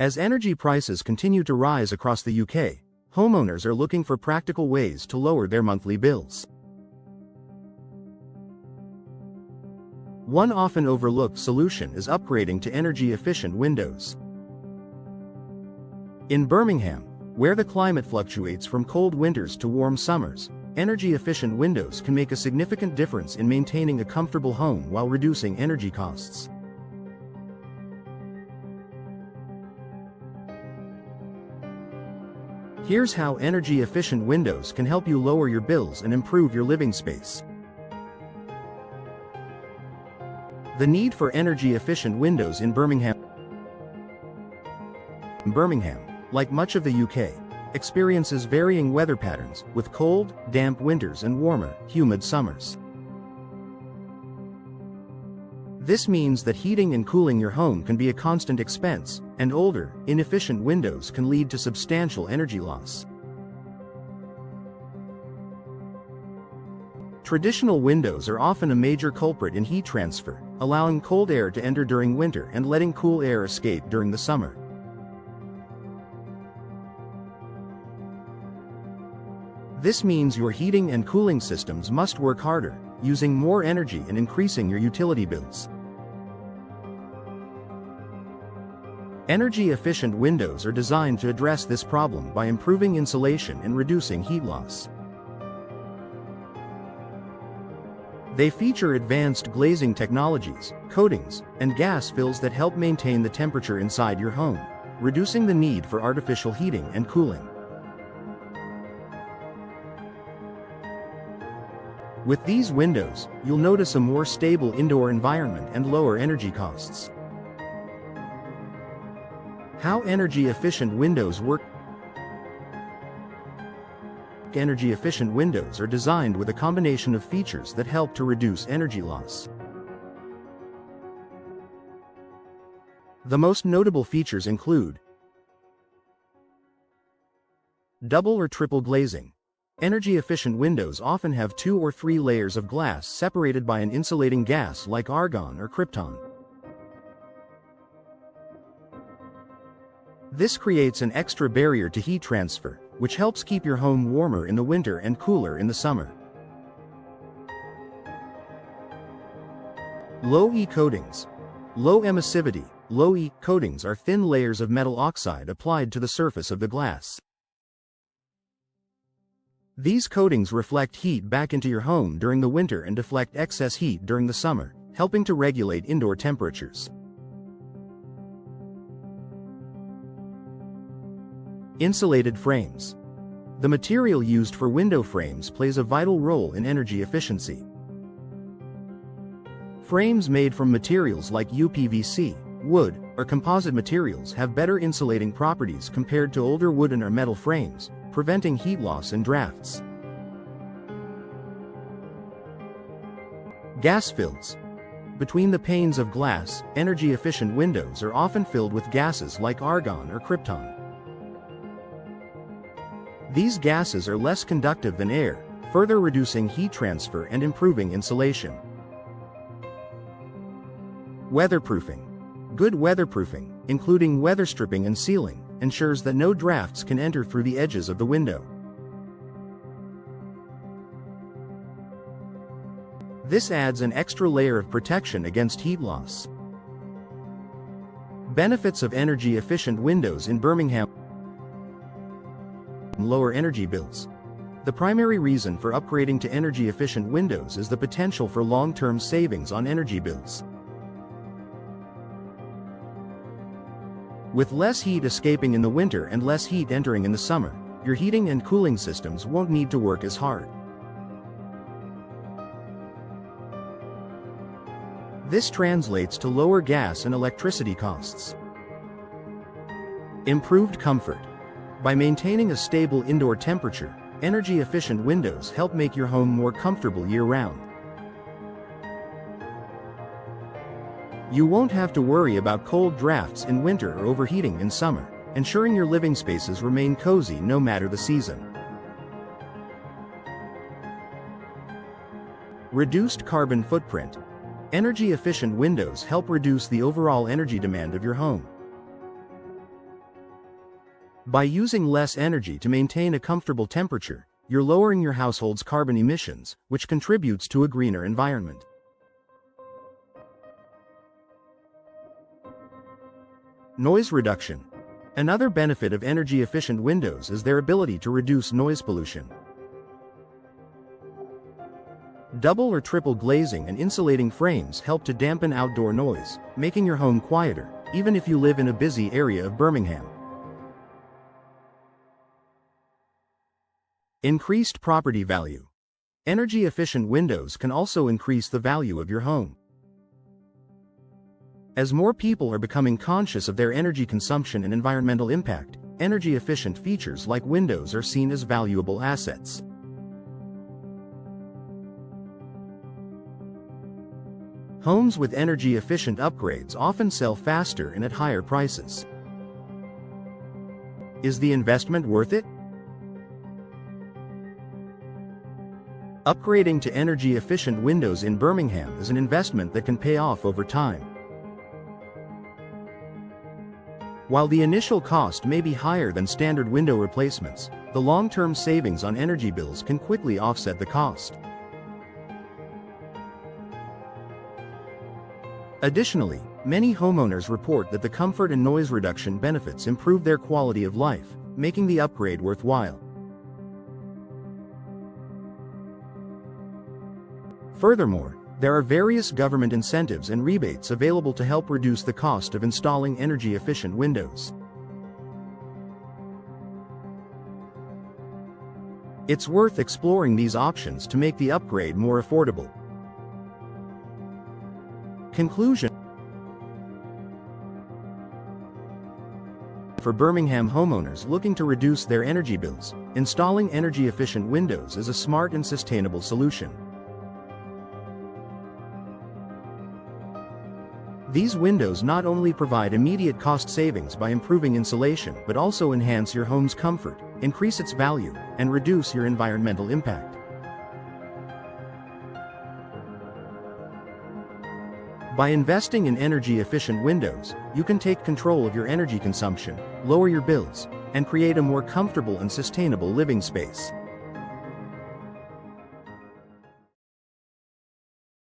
As energy prices continue to rise across the UK, homeowners are looking for practical ways to lower their monthly bills. One often overlooked solution is upgrading to energy-efficient windows. In Birmingham, where the climate fluctuates from cold winters to warm summers, energy-efficient windows can make a significant difference in maintaining a comfortable home while reducing energy costs. Here's how energy-efficient windows can help you lower your bills and improve your living space. The need for energy-efficient windows in Birmingham. Birmingham, like much of the UK, experiences varying weather patterns, with cold, damp winters and warmer, humid summers. This means that heating and cooling your home can be a constant expense, and older, inefficient windows can lead to substantial energy loss. Traditional windows are often a major culprit in heat transfer, allowing cold air to enter during winter and letting cool air escape during the summer. This means your heating and cooling systems must work harder, using more energy and increasing your utility bills. Energy-efficient windows are designed to address this problem by improving insulation and reducing heat loss. They feature advanced glazing technologies, coatings, and gas fills that help maintain the temperature inside your home, reducing the need for artificial heating and cooling. With these windows, you'll notice a more stable indoor environment and lower energy costs. How energy-efficient windows work. Energy-efficient windows are designed with a combination of features that help to reduce energy loss. The most notable features include double or triple glazing. Energy-efficient windows often have 2 or 3 layers of glass separated by an insulating gas like argon or krypton. This creates an extra barrier to heat transfer, which helps keep your home warmer in the winter and cooler in the summer. Low E coatings. Low emissivity, low E coatings are thin layers of metal oxide applied to the surface of the glass. These coatings reflect heat back into your home during the winter and deflect excess heat during the summer, helping to regulate indoor temperatures. Insulated frames. The material used for window frames plays a vital role in energy efficiency. Frames made from materials like UPVC, wood, or composite materials have better insulating properties compared to older wooden or metal frames, preventing heat loss and drafts. Gas fills. Between the panes of glass, energy-efficient windows are often filled with gases like argon or krypton. These gases are less conductive than air, further reducing heat transfer and improving insulation. Weatherproofing. Good weatherproofing, including weather stripping and sealing, ensures that no drafts can enter through the edges of the window. This adds an extra layer of protection against heat loss. Benefits of energy-efficient windows in Birmingham. Lower energy bills. The primary reason for upgrading to energy-efficient windows is the potential for long-term savings on energy bills. With less heat escaping in the winter and less heat entering in the summer, your heating and cooling systems won't need to work as hard. This translates to lower gas and electricity costs. Improved comfort. By maintaining a stable indoor temperature, energy-efficient windows help make your home more comfortable year-round. You won't have to worry about cold drafts in winter or overheating in summer, ensuring your living spaces remain cozy no matter the season. Reduced carbon footprint. Energy-efficient windows help reduce the overall energy demand of your home. By using less energy to maintain a comfortable temperature, you're lowering your household's carbon emissions, which contributes to a greener environment. Noise reduction. Another benefit of energy-efficient windows is their ability to reduce noise pollution. Double or triple glazing and insulating frames help to dampen outdoor noise, making your home quieter, even if you live in a busy area of Birmingham. Increased property value. Energy-efficient windows can also increase the value of your home. As more people are becoming conscious of their energy consumption and environmental impact, energy-efficient features like windows are seen as valuable assets. Homes with energy-efficient upgrades often sell faster and at higher prices. Is the investment worth it? Upgrading to energy-efficient windows in Birmingham is an investment that can pay off over time. While the initial cost may be higher than standard window replacements, the long-term savings on energy bills can quickly offset the cost. Additionally, many homeowners report that the comfort and noise reduction benefits improve their quality of life, making the upgrade worthwhile. Furthermore, there are various government incentives and rebates available to help reduce the cost of installing energy-efficient windows. It's worth exploring these options to make the upgrade more affordable. Conclusion. For Birmingham homeowners looking to reduce their energy bills, installing energy-efficient windows is a smart and sustainable solution. These windows not only provide immediate cost savings by improving insulation but also enhance your home's comfort, increase its value, and reduce your environmental impact. By investing in energy-efficient windows, you can take control of your energy consumption, lower your bills, and create a more comfortable and sustainable living space.